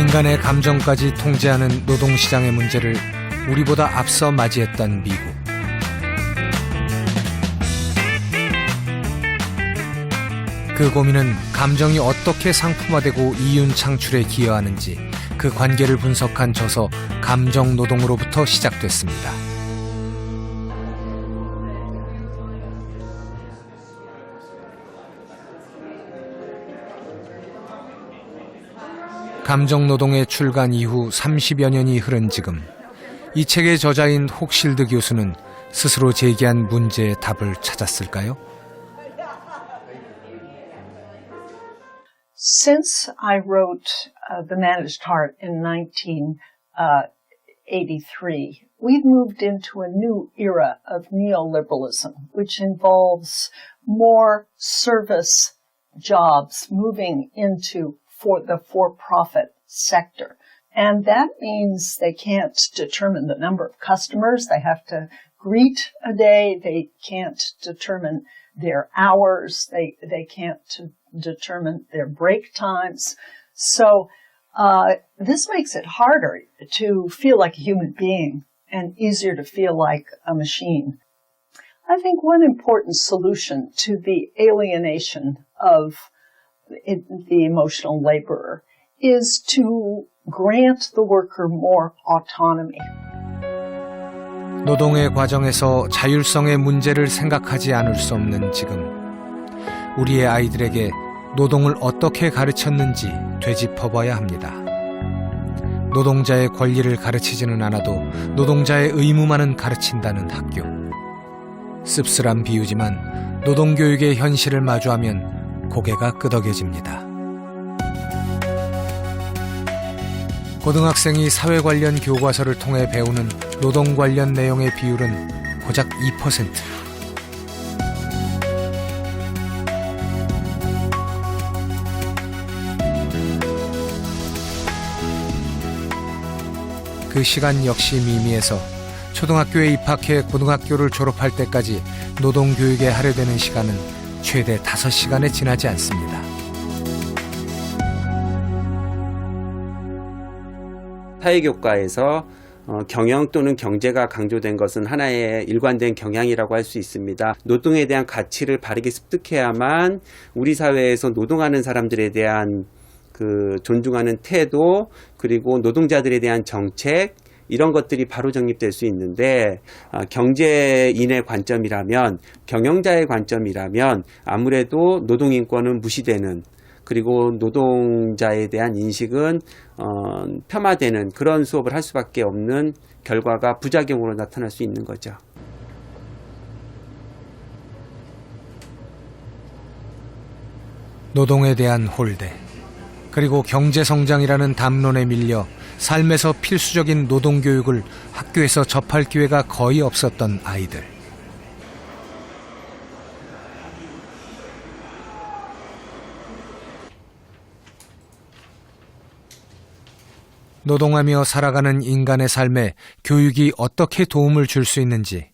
인간의 감정까지 통제하는 노동시장의 문제를 우리보다 앞서 맞이했던 미국. 그 고민은 감정이 어떻게 상품화되고 이윤 창출에 기여하는지 그 관계를 분석한 저서 감정노동으로부터 시작됐습니다. 감정노동의 출간 이후 30여 년이 흐른 지금, 이 책의 저자인 혹실드 교수는 스스로 제기한 문제의 답을 찾았을까요? Since I wrote The Managed Heart in 1983, we've moved into a new era of neoliberalism, which involves more service jobs moving into the for-profit sector. And that means they can't determine the number of customers they have to greet a day. They can't determine their hours. They can't determine their break times. So this makes it harder to feel like a human being and easier to feel like a machine. I think one important solution to the alienation of the emotional laborer is to grant the worker more autonomy. 노동의 과정에서 자율성의 문제를 생각하지 않을 수 없는 지금, 우리의 아이들에게 노동을 어떻게 가르쳤는지 되짚어봐야 합니다. 노동자의 권리를 가르치지는 않아도 노동자의 의무만은 가르친다는 학교. 씁쓸한 비유지만 노동교육의 현실을 마주하면 고개가 끄덕여집니다. 고등학생이 사회 관련 교과서를 통해 배우는 노동 관련 내용의 비율은 고작 2%. 그 시간 역시 미미해서 초등학교에 입학해 고등학교를 졸업할 때까지 노동교육에 할애되는 시간은 최대 5시간에 지나지 않습니다. 사회교과에서 경영 또는 경제가 강조된 것은 하나의 일관된 경향이라고 할 수 있습니다. 노동에 대한 가치를 바르게 습득해야만 우리 사회에서 노동하는 사람들에 대한 그 존중하는 태도, 그리고 노동자들에 대한 정책, 이런 것들이 바로 정립될 수 있는데, 경제인의 관점이라면, 경영자의 관점이라면 아무래도 노동인권은 무시되는, 그리고 노동자에 대한 인식은 폄하되는 그런 수업을 할 수밖에 없는 결과가 부작용으로 나타날 수 있는 거죠. 노동에 대한 홀대, 그리고 경제성장이라는 담론에 밀려 삶에서 필수적인 노동교육을 학교에서 접할 기회가 거의 없었던 아이들. 노동하며 살아가는 인간의 삶에 교육이 어떻게 도움을 줄 수 있는지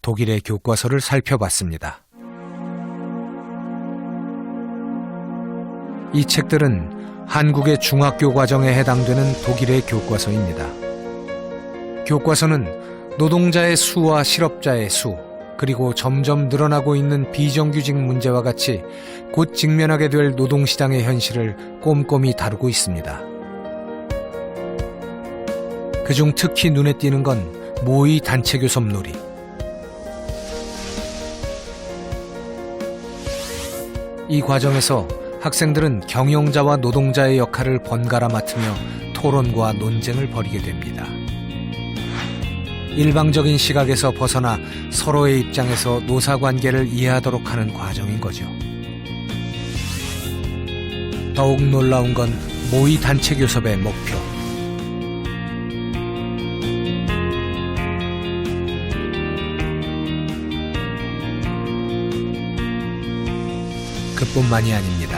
독일의 교과서를 살펴봤습니다. 이 책들은 한국의 중학교 과정에 해당되는 독일의 교과서입니다. 교과서는 노동자의 수와 실업자의 수, 그리고 점점 늘어나고 있는 비정규직 문제와 같이 곧 직면하게 될 노동시장의 현실을 꼼꼼히 다루고 있습니다. 그중 특히 눈에 띄는 건 모의 단체 교섭 놀이. 이 과정에서 학생들은 경영자와 노동자의 역할을 번갈아 맡으며 토론과 논쟁을 벌이게 됩니다. 일방적인 시각에서 벗어나 서로의 입장에서 노사관계를 이해하도록 하는 과정인 거죠. 더욱 놀라운 건 모의 단체 교섭의 목표. 그뿐만이 아닙니다.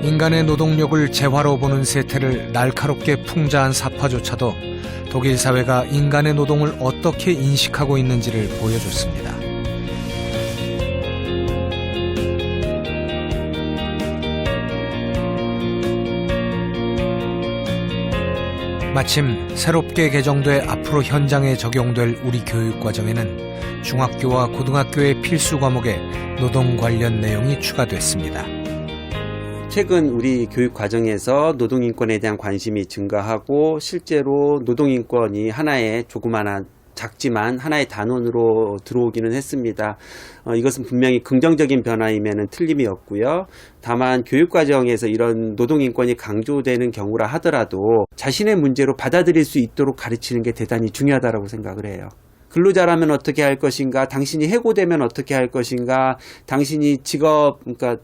인간의 노동력을 재화로 보는 세태를 날카롭게 풍자한 사파조차도 독일 사회가 인간의 노동을 어떻게 인식하고 있는지를 보여줬습니다. 마침 새롭게 개정돼 앞으로 현장에 적용될 우리 교육과정에는 중학교와 고등학교의 필수 과목에 노동 관련 내용이 추가됐습니다. 최근 우리 교육 과정에서 노동인권에 대한 관심이 증가하고 실제로 노동인권이 하나의 조그마한 작지만 하나의 단원으로 들어오기는 했습니다. 이것은 분명히 긍정적인 변화임에는 틀림이 없고요. 다만 교육과정에서 이런 노동인권이 강조되는 경우라 하더라도 자신의 문제로 받아들일 수 있도록 가르치는 게 대단히 중요하다고 생각을 해요. 근로자라면 어떻게 할 것인가, 당신이 해고되면 어떻게 할 것인가, 당신이 그러니까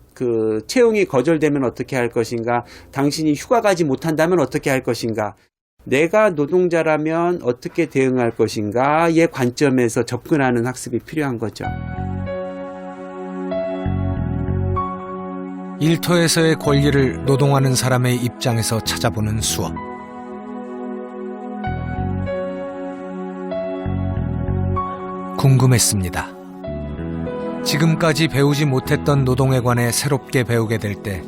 채용이 거절되면 어떻게 할 것인가, 당신이 휴가 가지 못한다면 어떻게 할 것인가, 내가 노동자라면 어떻게 대응할 것인가의 관점에서 접근하는 학습이 필요한 거죠. 일터에서의 권리를 노동하는 사람의 입장에서 찾아보는 수업. 궁금했습니다. 지금까지 배우지 못했던 노동에 관해 새롭게 배우게 될 때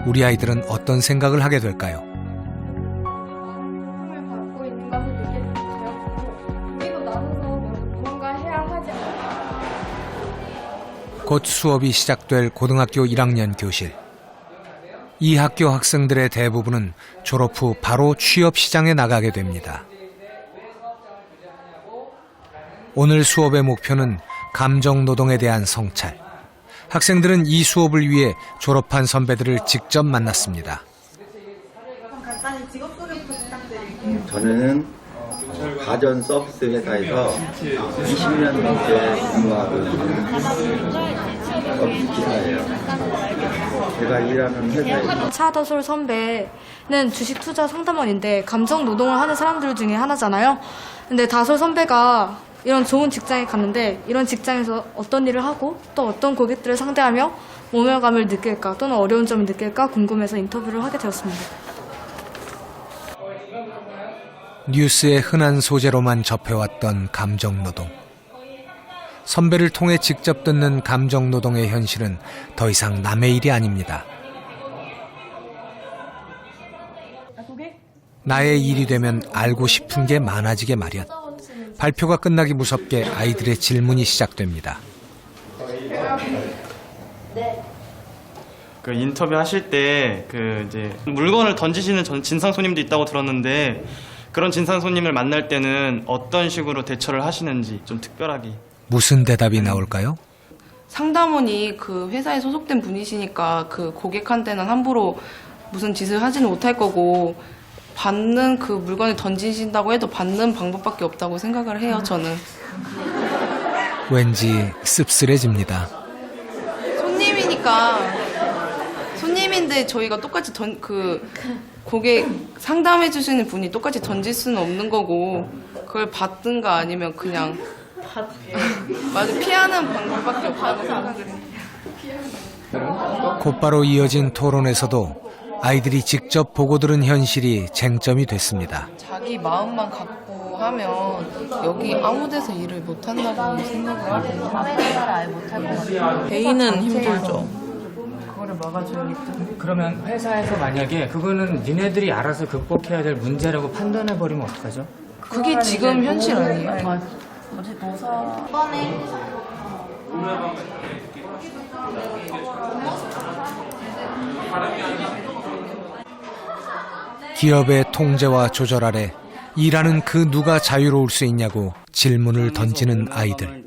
우리 아이들은 어떤 생각을 하게 될까요? 곧 수업이 시작될 고등학교 1학년 교실. 이 학교 학생들의 대부분은 졸업 후 바로 취업 시장에 나가게 됩니다. 오늘 수업의 목표는 감정노동에 대한 성찰. 학생들은 이 수업을 위해 졸업한 선배들을 직접 만났습니다. 간단히 직업소개부터 부탁드릴게요. 저는 가전 서비스 회사에서 20년 넘게 근무하고 있는 서비스 기사예요. 제가 일하는 회사에서 차더솔 선배는 주식 투자 상담원인데 감정 노동을 하는 사람들 중에 하나잖아요. 근데 다솔 선배가 이런 좋은 직장에 갔는데 이런 직장에서 어떤 일을 하고 또 어떤 고객들을 상대하며 모멸감을 느낄까 또는 어려운 점을 느낄까 궁금해서 인터뷰를 하게 되었습니다. 뉴스의 흔한 소재로만 접해왔던 감정노동. 선배를 통해 직접 듣는 감정노동의 현실은 더 이상 남의 일이 아닙니다. 나의 일이 되면 알고 싶은 게 많아지게 마련. 발표가 끝나기 무섭게 아이들의 질문이 시작됩니다. 그 인터뷰 하실 때 이제 물건을 던지시는 진상 손님도 있다고 들었는데 그런 진상 손님을 만날 때는 어떤 식으로 대처를 하시는지 좀 특별하게. 무슨 대답이 나올까요? 상담원이 그 회사에 소속된 분이시니까 그 고객한테는 함부로 무슨 짓을 하지는 못할 거고 받는 그 물건을 던지신다고 해도 받는 방법밖에 없다고 생각을 해요, 저는. 왠지 씁쓸해집니다. 손님인데 저희가 똑같이 고객 상담해 주시는 분이 똑같이 던질 수는 없는 거고 그걸 받든가 아니면 그냥 맞아, 피하는 방법밖에 없다고 생각을 해요. 곧바로 이어진 토론에서도 아이들이 직접 보고 들은 현실이 쟁점이 됐습니다. 자기 마음만 갖고 하면 여기 아무 데서 일을 못 한다고 생각을 해요. 사회생활을 아예 못할 것 같아요. 개인은 힘들죠. 그거를 막아주니까. 그러면 회사에서 만약에 그거는 니네들이 알아서 극복해야 될 문제라고 판단해버리면 어떡하죠? 그게 지금 현실 아니에요? 뭐지, 무서워. 뻔해. 기업의 통제와 조절 아래 일하는 그 누가 자유로울 수 있냐고 질문을 던지는 아이들.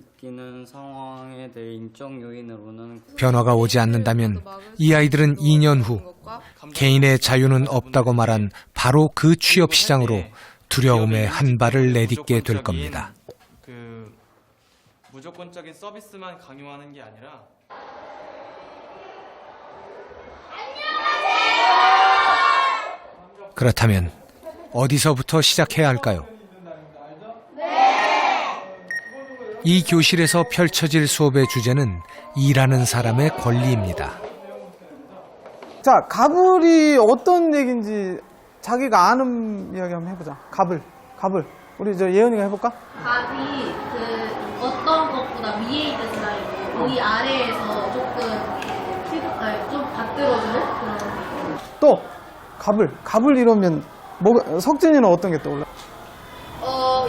변화가 오지 않는다면 이 아이들은 2년 후 개인의 자유는 없다고 말한 바로 그 취업 시장으로 두려움의 한 발을 내딛게 될 겁니다. 무조건적인 서비스만 강요하는 게 아니라 그렇다면 어디서부터 시작해야 할까요? 이 교실에서 펼쳐질 수업의 주제는 일하는 사람의 권리입니다. 자, 가불이 어떤 얘기인지 자기가 아는 이야기 한번 해보자. 가불. 우리 저 예은이가 해볼까? 밥이 그 어떤 것보다 위에 있는 스타일이고 이 아래에서 조금 좀 받들어주는 그런. 또 갑을 이러면 석진이는 어떤 게 떠올라?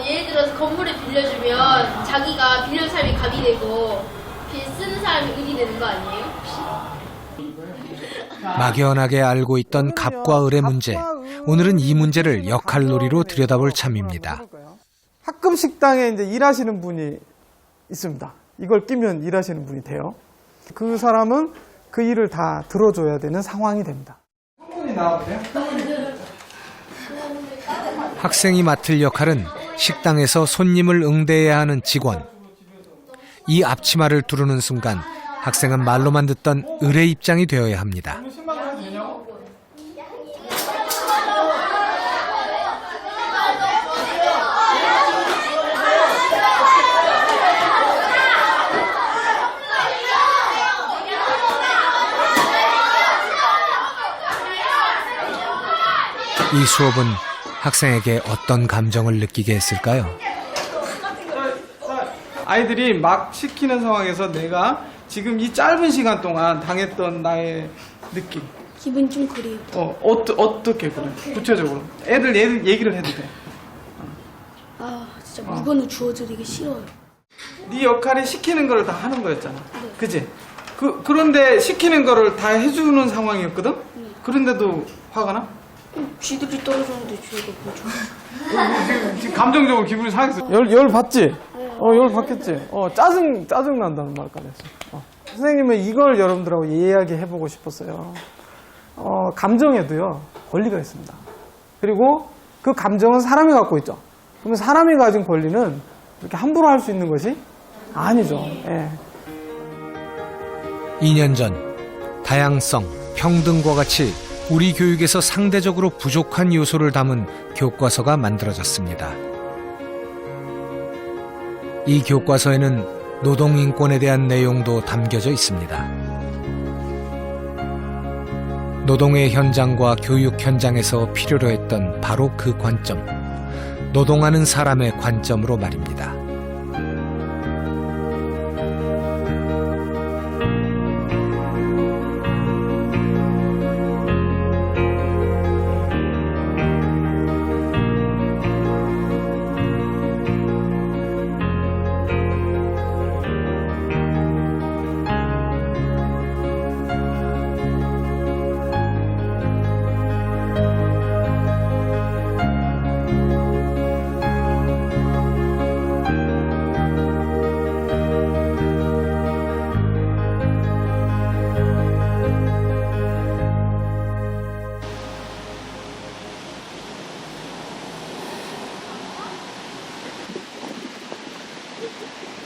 예를 들어서 건물을 빌려주면 자기가 빌려준 사람이 갑이 되고 쓰는 사람이 을이 되는 거 아니에요? 막연하게 알고 있던 갑과 을의 문제. 오늘은 이 문제를 역할놀이로 들여다볼 참입니다. 학급 식당에 이제 일하시는 분이 있습니다. 이걸 끼면 일하시는 분이 돼요. 그 사람은 그 일을 다 들어줘야 되는 상황이 됩니다. 성분이 나와보세요. 학생이 맡을 역할은 식당에서 손님을 응대해야 하는 직원. 이 앞치마를 두르는 순간 학생은 말로만 듣던 을의 입장이 되어야 합니다. 이 수업은 학생에게 어떤 감정을 느끼게 했을까요? 아이들이 막 시키는 상황에서 내가 지금 이 짧은 시간 동안 당했던 나의 느낌. 기분 좀 그래요. 어떻게 그래? 구체적으로. 애들 얘기를 해도 돼. 진짜 물건을 주워드리기 싫어요. 네 역할이 시키는 걸 다 하는 거였잖아. 그치? 그런데 시키는 거를 다 해주는 상황이었거든? 그런데도 화가 나? 쥐들이 떨어졌는데 쥐가 뭐죠? 지금 감정적으로 기분이 상했어. 열 받지? 열 받겠지? 짜증 난다는 말까지 했어. 선생님은 이걸 여러분들하고 이야기해보고 싶었어요. 감정에도요, 권리가 있습니다. 그리고 그 감정은 사람이 갖고 있죠. 그러면 사람이 가진 권리는 이렇게 함부로 할 수 있는 것이 아니죠. 예. 2년 전 다양성, 평등과 같이 우리 교육에서 상대적으로 부족한 요소를 담은 교과서가 만들어졌습니다. 이 교과서에는 노동인권에 대한 내용도 담겨져 있습니다. 노동의 현장과 교육 현장에서 필요로 했던 바로 그 관점, 노동하는 사람의 관점으로 말입니다.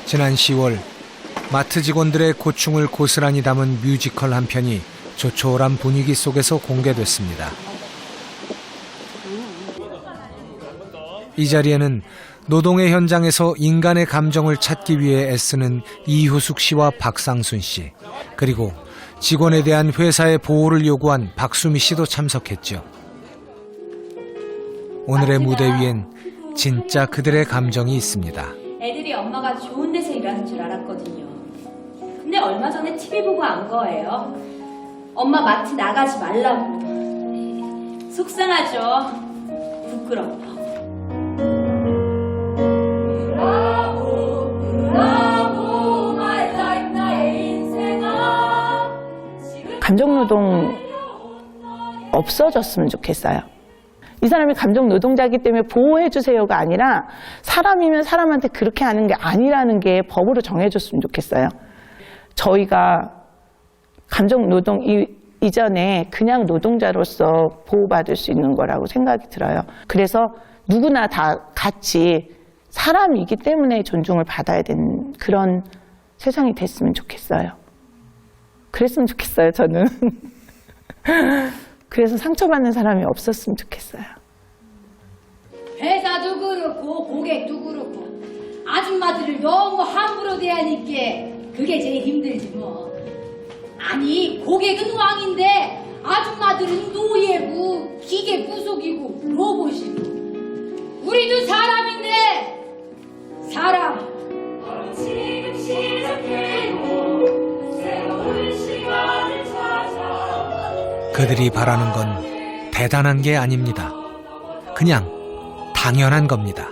지난 10월 마트 직원들의 고충을 고스란히 담은 뮤지컬 한 편이 조촐한 분위기 속에서 공개됐습니다. 이 자리에는 노동의 현장에서 인간의 감정을 찾기 위해 애쓰는 이효숙 씨와 박상순 씨, 그리고 직원에 대한 회사의 보호를 요구한 박수미 씨도 참석했죠. 오늘의 무대 위엔 진짜 그들의 감정이 있습니다. 애들이 엄마가 좋은 데서 일하는 줄 알았거든요. 근데 얼마 전에 TV 보고 안 거예요. 엄마 마트 나가지 말라고. 속상하죠. 부끄럽고. 감정노동 없어졌으면 좋겠어요. 이 사람이 감정노동자이기 때문에 보호해주세요가 아니라 사람이면 사람한테 그렇게 하는 게 아니라는 게 법으로 정해줬으면 좋겠어요. 저희가 감정노동 이전에 그냥 노동자로서 보호받을 수 있는 거라고 생각이 들어요. 그래서 누구나 다 같이 사람이기 때문에 존중을 받아야 되는 그런 세상이 됐으면 좋겠어요. 그랬으면 좋겠어요, 저는. 그래서 상처받는 사람이 없었으면 좋겠어요. 회사도 그렇고 고객도 그렇고 아줌마들을 너무 함부로 대하니까 그게 제일 힘들지 뭐. 아니 고객은 왕인데 아줌마들은 노예고 기계 부속이고 로봇이고. 우리도 사람인데 그들이 바라는 건 대단한 게 아닙니다. 그냥 당연한 겁니다.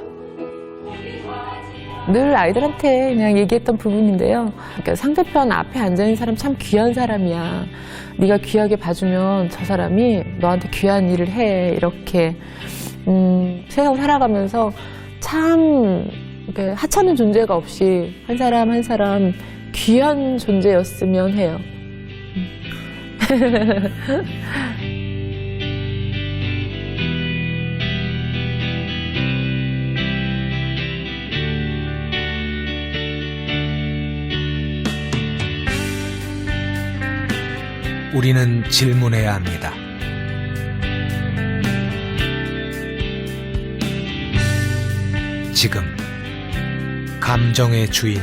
늘 아이들한테 그냥 얘기했던 부분인데요. 그러니까 상대편 앞에 앉아있는 사람 참 귀한 사람이야. 네가 귀하게 봐주면 저 사람이 너한테 귀한 일을 해. 이렇게 세상 살아가면서 참 이렇게 하찮은 존재가 없이 한 사람 한 사람 귀한 존재였으면 해요. 우리는 질문해야 합니다. 지금 감정의 주인은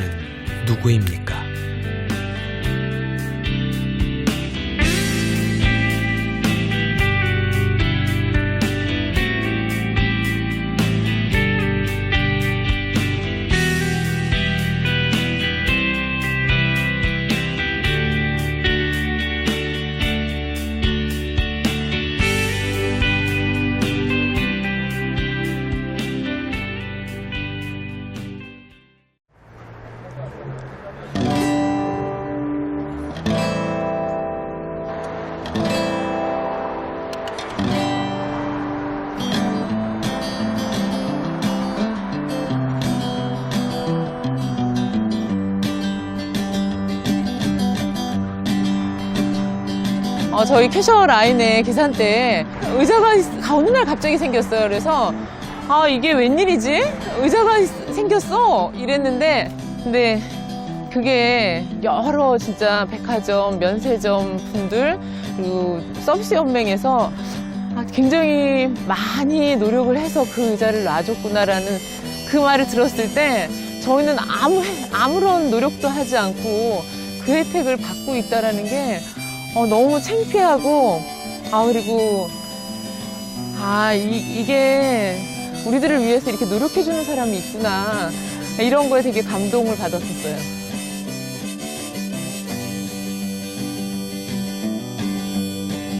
누구입니까? 저희 캐셔 라인에 계산대에 의자가 어느 날 갑자기 생겼어요. 그래서 아 이게 웬일이지? 의자가 생겼어 이랬는데 근데 그게 여러 진짜 백화점, 면세점 분들 그리고 서비스 연맹에서 굉장히 많이 노력을 해서 그 의자를 놔줬구나라는 그 말을 들었을 때 저희는 아무런 노력도 하지 않고 그 혜택을 받고 있다라는 게 너무 창피하고 그리고 이게 우리들을 위해서 이렇게 노력해주는 사람이 있구나 이런 거에 되게 감동을 받았었어요.